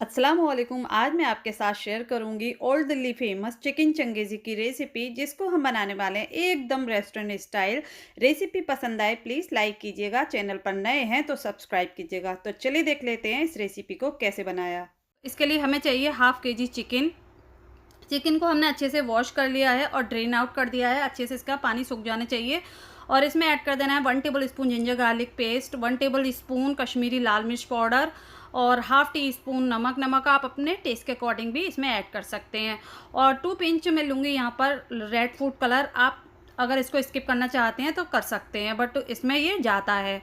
अस्सलामुअलैकुम। आज मैं आपके साथ शेयर करूंगी old Delhi famous chicken Changezi की रेसिपी, जिसको हम बनाने वाले हैं एकदम रेस्टोरेंट स्टाइल। रेसिपी पसंद आए प्लीज़ लाइक कीजिएगा, चैनल पर नए हैं तो सब्सक्राइब कीजिएगा। तो चलिए देख लेते हैं इस रेसिपी को कैसे बनाया। इसके लिए हमें चाहिए हाफ़ केजी चिकन। चिकन को हमने अच्छे से वॉश कर लिया है और ड्रेन आउट कर दिया है। अच्छे से इसका पानी सूख जाना चाहिए और इसमें ऐड कर देना है 1 tablespoon ginger garlic paste, 1 tablespoon Kashmiri लाल मिर्च पाउडर और हाफ़ टी स्पून नमक। नमक आप अपने टेस्ट के अकॉर्डिंग भी इसमें ऐड कर सकते हैं। और 2 पिंच मैं लूँगी यहाँ पर रेड फूड कलर। आप अगर इसको स्किप करना चाहते हैं तो कर सकते हैं, बट इसमें ये जाता है।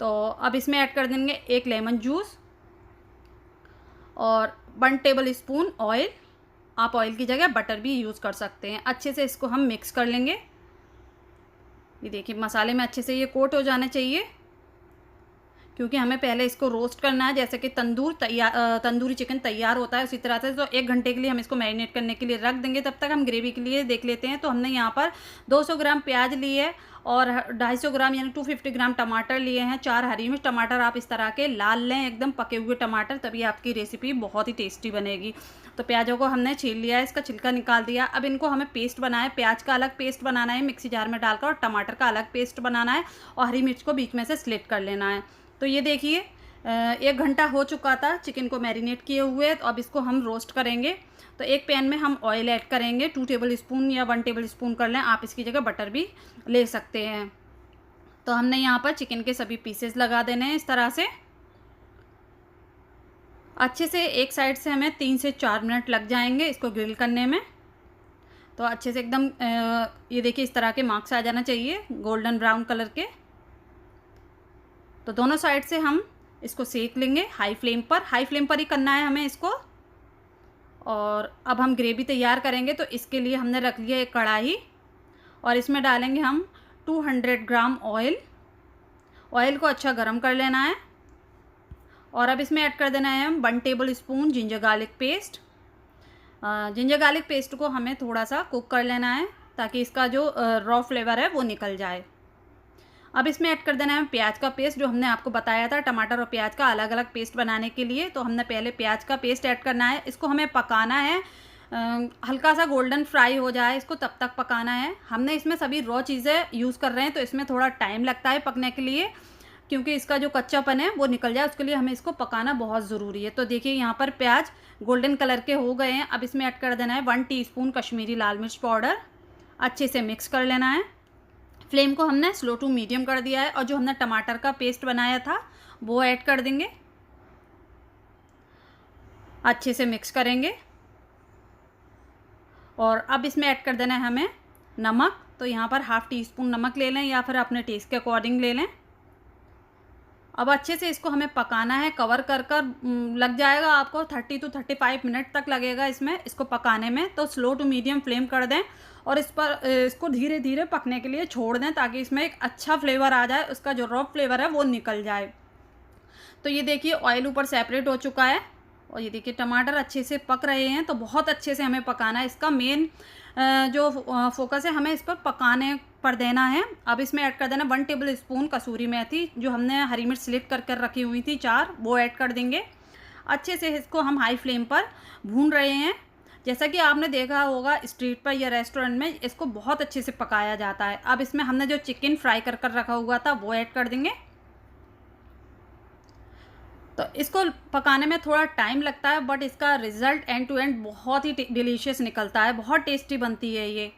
तो अब इसमें ऐड कर देंगे 1 लेमन जूस और 1 टेबल स्पून ऑयल। आप ऑयल की जगह बटर भी यूज़ कर सकते हैं। अच्छे से इसको हम मिक्स कर लेंगे। ये देखिए मसाले में अच्छे से ये कोट हो जाने चाहिए, क्योंकि हमें पहले इसको रोस्ट करना है। जैसे कि तंदूरी चिकन तैयार होता है उसी तरह से। तो 1 घंटे के लिए हम इसको मैरिनेट करने के लिए रख देंगे। तब तक हम ग्रेवी के लिए देख लेते हैं। तो हमने यहाँ पर 200 ग्राम प्याज लिए है और 250 ग्राम यानी 250 ग्राम टमाटर लिए हैं। 4 हरी मिर्च। टमाटर आप इस तरह के लाल लें, एकदम पके हुए टमाटर, तभी आपकी रेसिपी बहुत ही टेस्टी बनेगी। तो प्याज़ों को हमने छील लिया है, इसका छिलका निकाल दिया। अब इनको हमें पेस्ट बनाना है। प्याज का अलग पेस्ट बनाना है मिक्सी जार में डालकर, और टमाटर का अलग पेस्ट बनाना है, और हरी मिर्च को बीच में से स्लिट कर लेना है। तो ये देखिए 1 घंटा हो चुका था चिकन को मैरिनेट किए हुए। तो अब इसको हम रोस्ट करेंगे। तो एक पैन में हम ऑयल ऐड करेंगे, 2 टेबल स्पून या 1 टेबल स्पून कर लें। आप इसकी जगह बटर भी ले सकते हैं। तो हमने यहाँ पर चिकन के सभी पीसेस लगा देने हैं इस तरह से। अच्छे से एक साइड से हमें 3 से 4 मिनट लग जाएंगे इसको ग्रिल करने में। तो अच्छे से एकदम ये देखिए इस तरह के मार्क्स आ जाना चाहिए गोल्डन ब्राउन कलर के। तो दोनों साइड से हम इसको सेक लेंगे हाई फ्लेम पर ही करना है हमें इसको। और अब हम ग्रेवी तैयार करेंगे। तो इसके लिए हमने रख लिया एक कढ़ाई और इसमें डालेंगे हम 200 ग्राम ऑयल। ऑयल को अच्छा गरम कर लेना है। और अब इसमें ऐड कर देना है हम 1 tablespoon ginger garlic paste. Ginger garlic paste को हमें थोड़ा सा कुक कर लेना है, ताकि इसका जो रॉ फ्लेवर है वो निकल जाए। अब इसमें ऐड कर देना है प्याज का पेस्ट, जो हमने आपको बताया था टमाटर और प्याज का अलग अलग पेस्ट बनाने के लिए। तो हमने पहले प्याज का पेस्ट ऐड करना है। इसको हमें पकाना है, हल्का सा गोल्डन फ्राई हो जाए इसको तब तक पकाना है। हमने इसमें सभी रॉ चीज़ें यूज़ कर रहे हैं, तो इसमें थोड़ा टाइम लगता है पकने के लिए, क्योंकि इसका जो कच्चापन है वो निकल जाए, उसके लिए हमें इसको पकाना बहुत ज़रूरी है। तो देखिए यहाँ पर प्याज गोल्डन कलर के हो गए हैं। अब इसमें ऐड कर देना है 1 टीस्पून कश्मीरी लाल मिर्च पाउडर। अच्छे से मिक्स कर लेना है। फ्लेम को हमने स्लो टू मीडियम कर दिया है, और जो हमने टमाटर का पेस्ट बनाया था वो ऐड कर देंगे। अच्छे से मिक्स करेंगे। और अब इसमें ऐड कर देना है हमें नमक। तो यहाँ पर हाफ़ टी स्पून नमक ले लें, या फिर अपने टेस्ट के अकॉर्डिंग ले लें। अब अच्छे से इसको हमें पकाना है, कवर कर कर लग जाएगा आपको 30 to 35 मिनट तक लगेगा इसको पकाने में। तो स्लो टू मीडियम फ्लेम कर दें और इसको धीरे धीरे पकने के लिए छोड़ दें, ताकि इसमें एक अच्छा फ्लेवर आ जाए, उसका जो रॉ फ्लेवर है वो निकल जाए। तो ये देखिए ऑयल ऊपर सेपरेट हो चुका है, और ये देखिए टमाटर अच्छे से पक रहे हैं। तो बहुत अच्छे से हमें पकाना है। इसका मेन जो फोकस है, हमें इस पर पकाने पर देना है। अब इसमें ऐड कर देना 1 टेबल स्पून कसूरी मेथी, जो हमने हरी मिर्च स्लिट कर कर रखी हुई थी 4, वो ऐड कर देंगे। अच्छे से इसको हम हाई फ्लेम पर भून रहे हैं। जैसा कि आपने देखा होगा स्ट्रीट पर या रेस्टोरेंट में इसको बहुत अच्छे से पकाया जाता है। अब इसमें हमने जो चिकन फ्राई कर कर रखा हुआ था वो ऐड कर देंगे। तो इसको पकाने में थोड़ा टाइम लगता है, बट इसका रिज़ल्ट एंड टू एंड बहुत ही डिलीशियस निकलता है, बहुत टेस्टी बनती है ये।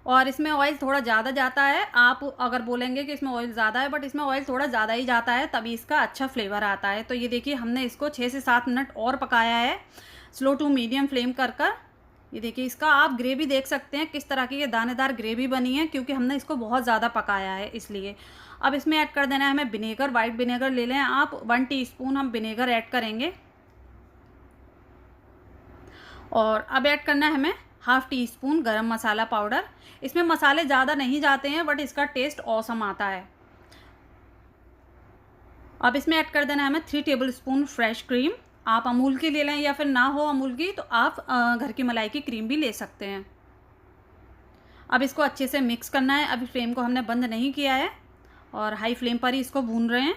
और इसमें ऑयल थोड़ा ज़्यादा जाता है। आप अगर बोलेंगे कि इसमें ऑयल ज़्यादा है, बट इसमें ऑयल थोड़ा ज़्यादा ही जाता है, तभी इसका अच्छा फ्लेवर आता है। तो ये देखिए हमने इसको 6 से 7 मिनट और पकाया है स्लो टू मीडियम फ्लेम कर कर। ये देखिए इसका आप ग्रेवी देख सकते हैं किस तरह की ये दानेदार ग्रेवी बनी है, क्योंकि हमने इसको बहुत ज़्यादा पकाया है इसलिए। अब इसमें ऐड कर देना है हमें विनेगर। वाइट विनेगर ले लें आप, 1 टीस्पून हम विनेगर ऐड करेंगे। और अब ऐड करना है हमें हाफ़ टी स्पून गरम मसाला पाउडर। इसमें मसाले ज़्यादा नहीं जाते हैं, बट इसका टेस्ट ऑसम आता है। अब इसमें ऐड कर देना है हमें 3 टेबल स्पून फ्रेश क्रीम। आप अमूल की ले लें, या फिर ना हो अमूल की तो आप घर की मलाई की क्रीम भी ले सकते हैं। अब इसको अच्छे से मिक्स करना है। अभी फ्लेम को हमने बंद नहीं किया है और हाई फ्लेम पर ही इसको भून रहे हैं।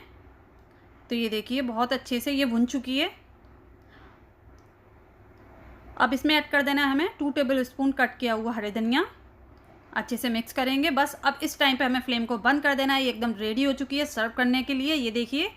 तो ये देखिए बहुत अच्छे से ये भुन चुकी है। अब इसमें ऐड कर देना है हमें 2 टेबल स्पून कट किया हुआ हरे धनिया। अच्छे से मिक्स करेंगे बस। अब इस टाइम पे हमें फ्लेम को बंद कर देना है। ये एकदम रेडी हो चुकी है सर्व करने के लिए। ये देखिए,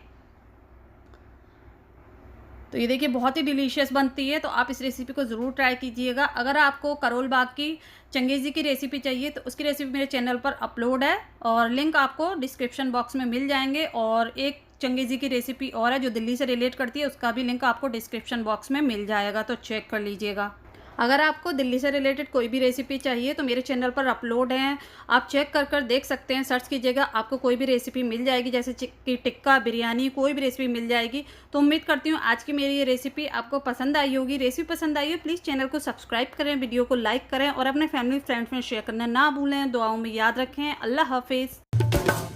तो ये देखिए बहुत ही डिलीशियस बनती है, तो आप इस रेसिपी को ज़रूर ट्राई कीजिएगा। अगर आपको करोल बाग की चंगेज़ी की रेसिपी चाहिए तो उसकी रेसिपी मेरे चैनल पर अपलोड है और लिंक आपको डिस्क्रिप्शन बॉक्स में मिल जाएंगे। और एक चंगेज़ी की रेसिपी और है जो दिल्ली से रिलेट करती है, उसका भी लिंक आपको डिस्क्रिप्शन बॉक्स में मिल जाएगा, तो चेक कर लीजिएगा। अगर आपको दिल्ली से रिलेटेड कोई भी रेसिपी चाहिए तो मेरे चैनल पर अपलोड हैं, आप चेक कर देख सकते हैं। सर्च कीजिएगा, आपको कोई भी रेसिपी मिल जाएगी, जैसे चिक्की टिक्का, बिरयानी, कोई भी रेसिपी मिल जाएगी। तो उम्मीद करती हूँ आज की मेरी ये रेसिपी आपको पसंद आई होगी। रेसिपी पसंद आई हो प्लीज़ चैनल को सब्सक्राइब करें, वीडियो को लाइक करें और अपने फैमिली फ्रेंड्स में शेयर करना ना भूलें। दुआओं में याद रखें। अल्लाह हाफिज़।